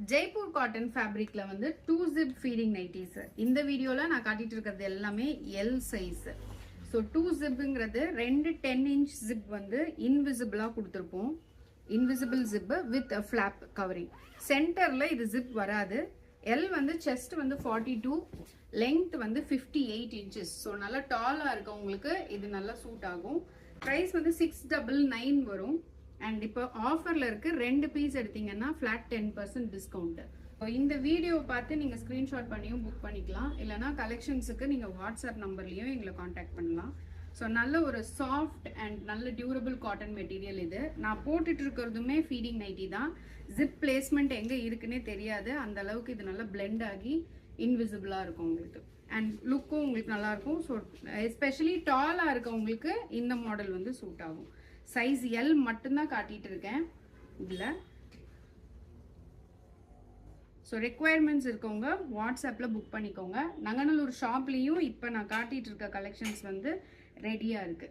Jaipur cotton ஃபேப்ரிக்ல வந்து 2 zip feeding nighties. இந்த வீடியோல நான் காட்டிட்டு இருக்கிறது எல்லாமே எல் சைஸ். ஸோ 2 zipங்கிறது ரெண்டு 10 inch zip வந்து இன்விசிபிளா கொடுத்துருப்போம். Invisible zip with flop covering. சென்டர்ல இது ஜிப் வராது. எல் வந்து செஸ்ட் வந்து 42, லெங்த் வந்து 58 inches. ஸோ நல்லா டாலா இருக்கவங்களுக்கு இது நல்லா சூட் ஆகும். ப்ரைஸ் வந்து 699 வரும். அண்ட் இப்போ ஆஃபர்ல இருக்கு, ரெண்டு பீஸ் எடுத்தீங்கன்னா ஃபிளாட் 10% டிஸ்கவுண்ட். இந்த வீடியோ பார்த்து நீங்க ஸ்கிரீன்ஷாட் பண்ணியும் புக் பண்ணிக்கலாம். இல்லைனா கலெக்ஷன்ஸுக்கு நீங்க வாட்ஸ்அப் நம்பர்லயும் எங்களை காண்டாக்ட் பண்ணலாம். ஸோ நல்ல ஒரு சாஃப்ட் அண்ட் நல்ல டியூரபிள் காட்டன் மெட்டீரியல் இது. நான் போட்டுட்டு இருக்கிறதுமே ஃபீடிங் நைட்டி தான். ஜிப் பிளேஸ்மெண்ட் எங்க இருக்குன்னே தெரியாது, அந்த அளவுக்கு இது நல்லா பிளெண்ட் ஆகி இன்விசிபிளா இருக்கும் உங்களுக்கு. அண்ட் லுக்கும் உங்களுக்கு நல்லா இருக்கும். ஸோ எஸ்பெஷலி டாலா இருக்கவங்களுக்கு இந்த மாடல் வந்து சூட் ஆகும். சைஸ் எல் மட்டும்தான் காட்டிட்டு இருக்கேன் இதுல. ஸோ ரெக்குவயர்மெண்ட்ஸ் இருக்கவங்க வாட்ஸ்அப்ல புக் பண்ணிக்கோங்க. நங்கநல்லூர் ஷாப்லேயும் இப்போ நான் காட்டிட்டு இருக்க கலெக்ஷன்ஸ் வந்து ரெடியா இருக்கு.